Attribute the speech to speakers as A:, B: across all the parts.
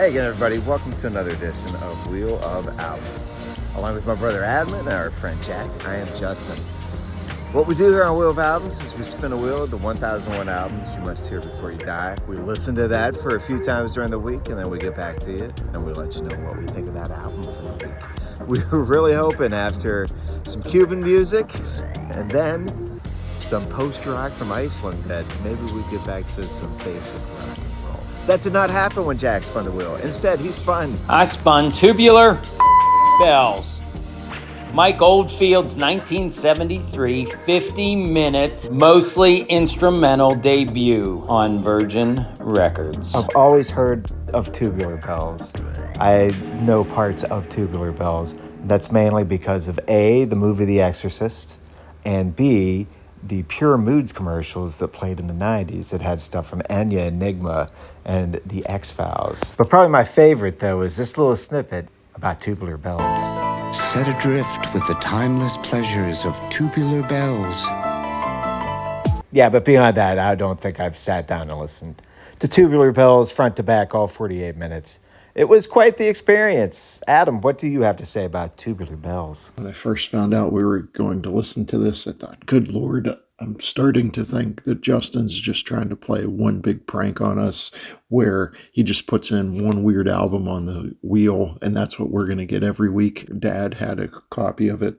A: Hey again, everybody. Welcome to another edition of Wheel of Albums. Along with my brother Adam and our friend Jack, I am Justin. What we do here on Wheel of Albums is we spin a wheel of the 1001 albums you must hear before you die. We listen to that for a few times during the week, and then we get back to you, and we let you know what we think of that album for the week. We were really hoping after some Cuban music and then some post-rock from Iceland that maybe we'd get back to some basic rock. That did not happen when Jack spun the wheel. Instead, he spun...
B: I spun Tubular Bells. Mike Oldfield's 1973 50-minute, mostly instrumental debut on Virgin Records.
A: I've always heard of Tubular Bells. I know parts of Tubular Bells. That's mainly because of A, the movie The Exorcist, and B, the Pure Moods commercials that played in the 90s that had stuff from Enya, Enigma, and the X-Files. But probably my favorite, though, is this little snippet about Tubular Bells.
C: Set adrift with the timeless pleasures of Tubular Bells.
A: Yeah, but beyond that, I don't think I've sat down and listened to Tubular Bells front to back all 48 minutes. It was quite the experience. Adam, what do you have to say about Tubular Bells?
D: When I first found out we were going to listen to this, I thought, good Lord, I'm starting to think that Justin's just trying to play one big prank on us where he just puts in one weird album on the wheel, and that's what we're going to get every week. Dad had a copy of it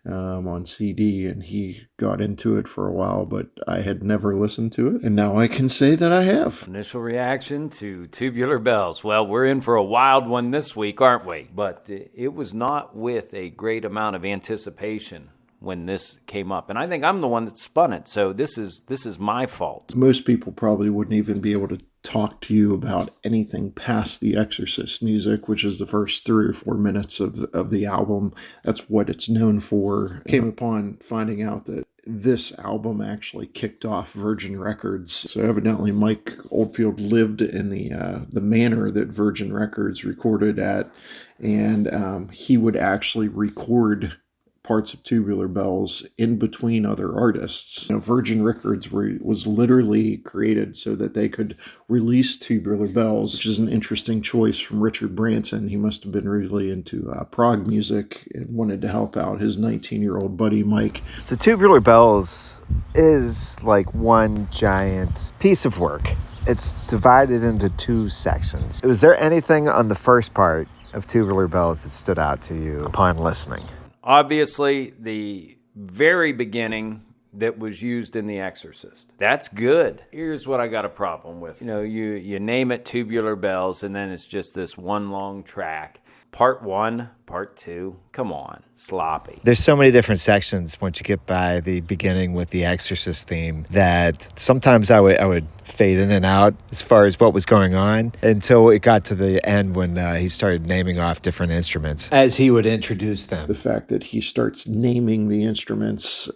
D: on CD, and he got into it for a while, but I had never listened to it, and now I can say that I have.
B: Initial reaction to Tubular Bells. Well, we're in for a wild one this week, aren't we? But it was not with a great amount of anticipation when this came up. And I think I'm the one that spun it, so this is my fault.
D: Most people probably wouldn't even be able to talk to you about anything past the Exorcist music, which is the first 3 or 4 minutes of the album. That's what it's known for. Came upon finding out that this album actually kicked off Virgin Records. So evidently Mike Oldfield lived in the manor that Virgin Records recorded at, and he would actually record parts of Tubular Bells in between other artists. Virgin Records was literally created so that they could release Tubular Bells, which is an interesting choice from Richard Branson. He must have been really into prog music and wanted to help out his 19-year-old buddy Mike.
A: So Tubular Bells is like one giant piece of work. It's divided into 2 sections. Was there anything on the first part of Tubular Bells that stood out to you upon listening?
B: Obviously, the very beginning that was used in The Exorcist. That's good. Here's what I got a problem with. You name it Tubular Bells, and then it's just this one long track. Part 1, Part 2, come on, sloppy.
A: There's so many different sections once you get by the beginning with the Exorcist theme that sometimes I would fade in and out as far as what was going on until it got to the end when he started naming off different instruments as he would introduce them.
D: The fact that he starts naming the instruments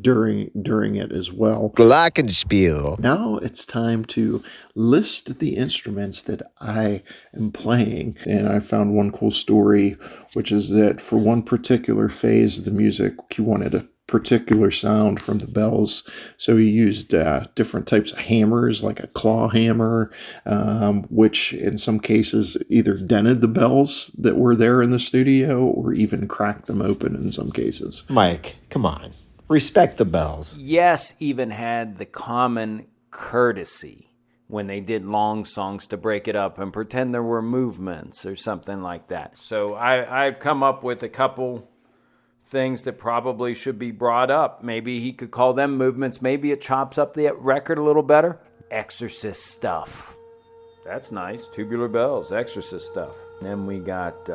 D: during it as well.
A: Glockenspiel.
D: Now it's time to list the instruments that I am playing, and I found one cool story, which is that for one particular phase of the music, he wanted a particular sound from the bells, so he used different types of hammers, like a claw hammer, which in some cases either dented the bells that were there in the studio or even cracked them open in some cases.
A: Mike, come on. Respect the bells.
B: Yes, even had the common courtesy when they did long songs to break it up and pretend there were movements or something like that. So I've come up with a couple things that probably should be brought up. Maybe he could call them movements. Maybe it chops up the record a little better. Exorcist stuff. That's nice. Tubular Bells, Exorcist stuff. And then we got,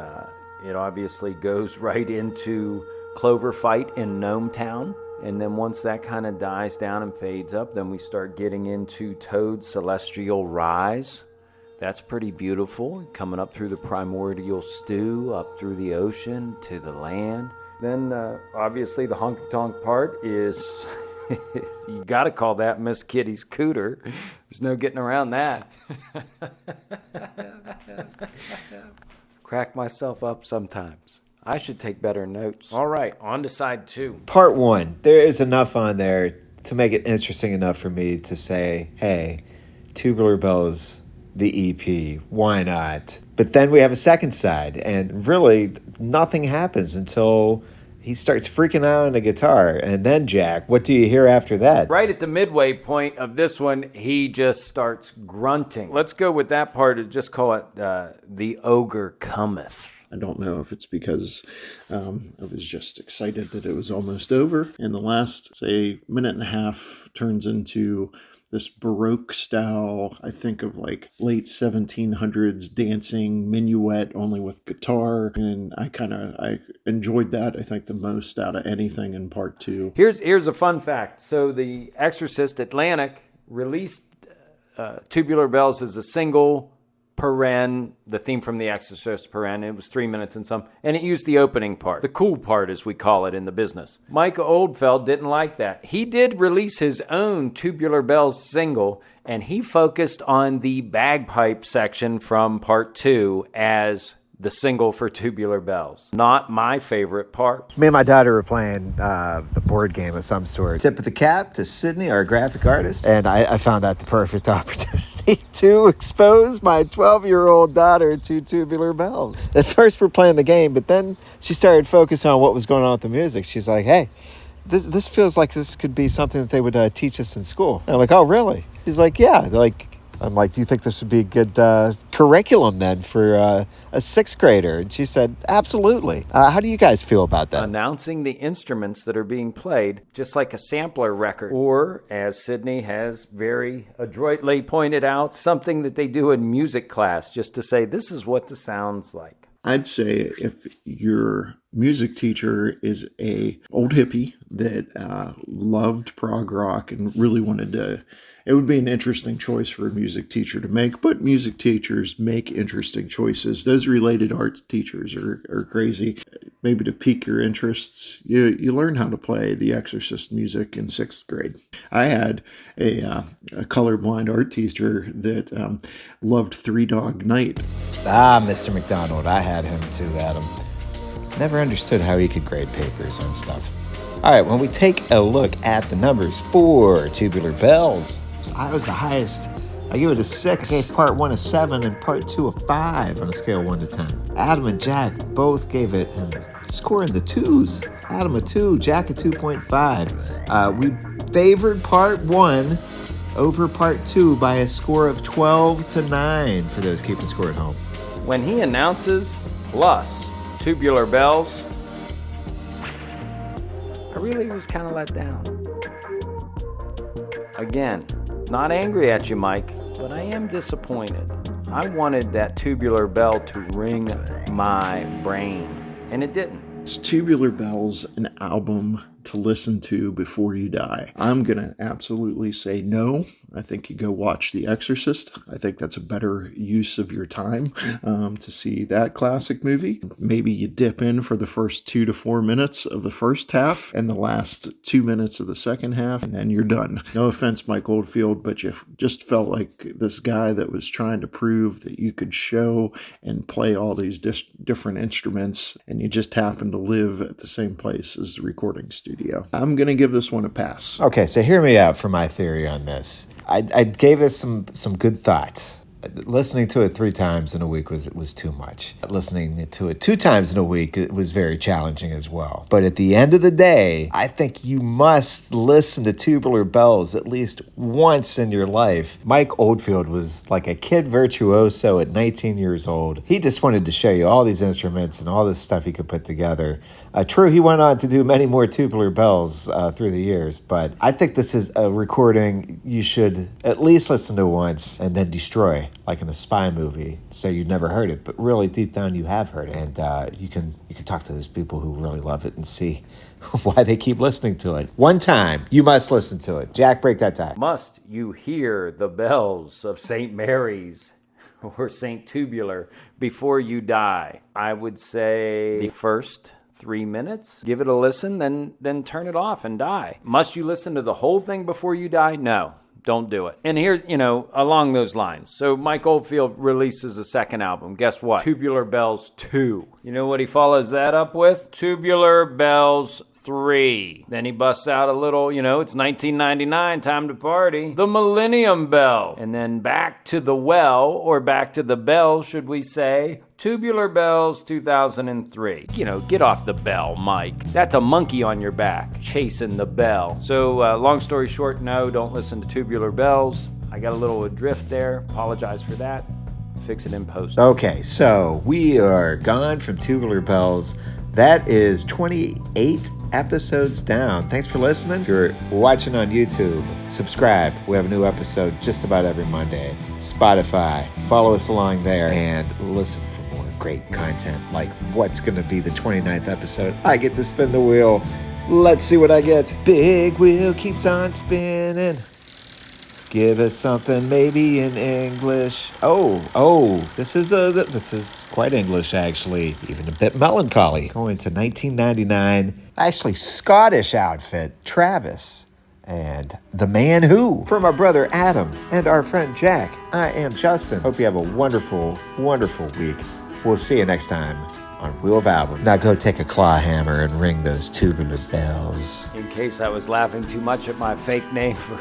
B: it obviously goes right into Clover Fight in Gnome Town. And then once that kind of dies down and fades up, then we start getting into Toad's Celestial Rise. That's pretty beautiful. Coming up through the primordial stew, up through the ocean, to the land. Then, obviously, the honky-tonk part is, you got to call that Miss Kitty's Cooter. There's no getting around that. Crack myself up sometimes. I should take better notes. All right, on to side 2.
A: Part 1. There is enough on there to make it interesting enough for me to say, hey, Tubular Bells the EP. Why not? But then we have a second side, and really nothing happens until he starts freaking out on the guitar. And then, Jack, what do you hear after that?
B: Right at the midway point of this one, he just starts grunting. Let's go with that part. Just call it The Ogre Cometh.
D: I don't know if it's because I was just excited that it was almost over. And the last, say, minute and a half turns into this Baroque style, I think of like late 1700s dancing minuet only with guitar. And I enjoyed that, I think, the most out of anything in part two.
B: Here's a fun fact. So the Exorcist Atlantic released Tubular Bells as a single, paren, the theme from The Exorcist, paren. It was 3 minutes and some, and it used the opening part, the cool part as we call it in the business. Mike Oldfield didn't like that. He did release his own Tubular Bells single, and he focused on the bagpipe section from part two as the single for Tubular Bells. Not my favorite part.
A: Me and my daughter were playing the board game of some sort. Tip of the cap to Sydney, our graphic artist. And I found that the perfect opportunity to expose my 12-year-old daughter to Tubular Bells. At first we're playing the game, but then she started focusing on what was going on with the music. She's like, hey, this feels like this could be something that they would teach us in school. And I'm like, oh, really? She's like, yeah. I'm like, do you think this would be a good curriculum then for a sixth grader? And she said, absolutely. How do you guys feel about that?
B: Announcing the instruments that are being played, just like a sampler record. Or, as Sydney has very adroitly pointed out, something that they do in music class, just to say, this is what the sound's like.
D: I'd say if your music teacher is a old hippie that loved prog rock and really wanted to, it would be an interesting choice for a music teacher to make, but music teachers make interesting choices. Those related arts teachers are crazy. Maybe to pique your interests, you learn how to play the Exorcist music in sixth grade. I had a colorblind art teacher that loved Three Dog Night.
A: Mr. McDonald, I had him too, Adam. Never understood how he could grade papers on stuff. All right, when we take a look at the numbers for Tubular Bells, I was the highest. I give it a 6. I gave part 1 a 7 and part 2 a 5 on a scale of 1 to 10. Adam and Jack both gave it a score in the 2s. Adam a 2, Jack a 2.5. We favored part 1 over part 2 by a score of 12 to 9 for those keeping score at home.
B: When he announces plus Tubular Bells, I really was kind of let down. Again, not angry at you, Mike, but I am disappointed. I wanted that tubular bell to ring my brain, and it didn't.
D: Is Tubular Bells an album to listen to before you die? I'm going to absolutely say no. I think you go watch The Exorcist. I think that's a better use of your time to see that classic movie. Maybe you dip in for the first 2 to 4 minutes of the first half and the last 2 minutes of the second half, and then you're done. No offense, Mike Oldfield, but you just felt like this guy that was trying to prove that you could show and play all these different instruments, and you just happened to live at the same place as the recording studio. I'm going to give this one a pass.
A: Okay, so hear me out for my theory on this. I gave this some good thought. Listening to it 3 times in a week was too much. Listening to it 2 times in a week, it was very challenging as well. But at the end of the day, I think you must listen to Tubular Bells at least once in your life. Mike Oldfield was like a kid virtuoso at 19 years old. He just wanted to show you all these instruments and all this stuff he could put together. True, he went on to do many more Tubular Bells through the years, but I think this is a recording you should at least listen to once and then destroy, like in a spy movie, so you'd never heard it, but really deep down you have heard it, and you can talk to those people who really love it and see why they keep listening to it. One time, you must listen to it. Jack, break that tie.
B: Must you hear the bells of St. Mary's or St. Tubular before you die? I would say the first 3 minutes. Give it a listen, then turn it off and die. Must you listen to the whole thing before you die? No. Don't do it. And here's, along those lines. So Mike Oldfield releases a second album. Guess what? Tubular Bells 2. You know what he follows that up with? Tubular Bells 3. Then he busts out a little, it's 1999, time to party. The Millennium Bell. And then back to the well, or back to the bell, should we say, Tubular Bells 2003. Get off the bell, Mike. That's a monkey on your back, chasing the bell. So, long story short, no, don't listen to Tubular Bells. I got a little adrift there. Apologize for that. Fix it in post.
A: Okay, so we are gone from Tubular Bells. That is 28 episodes down. Thanks for listening. If you're watching on YouTube, subscribe. We have a new episode just about every Monday. Spotify, follow us along there and listen for more great content like what's going to be the 29th episode. I get to spin the wheel. Let's see what I get. Big wheel keeps on spinning. Give us something maybe in English. This is quite English, actually. Even a bit melancholy. Going to 1999. Actually, Scottish outfit. Travis. And The Man Who. From our brother Adam and our friend Jack. I am Justin. Hope you have a wonderful, wonderful week. We'll see you next time on Wheel of Album. Now go take a claw hammer and ring those tubular bells.
B: In case I was laughing too much at my fake name for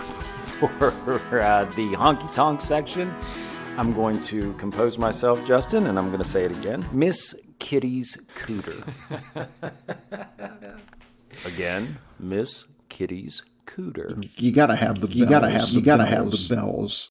B: the honky tonk section, I'm going to compose myself, Justin, and I'm going to say it again. Miss Kitty's Cooter. Again, Miss Kitty's Cooter.
D: You gotta have the bells.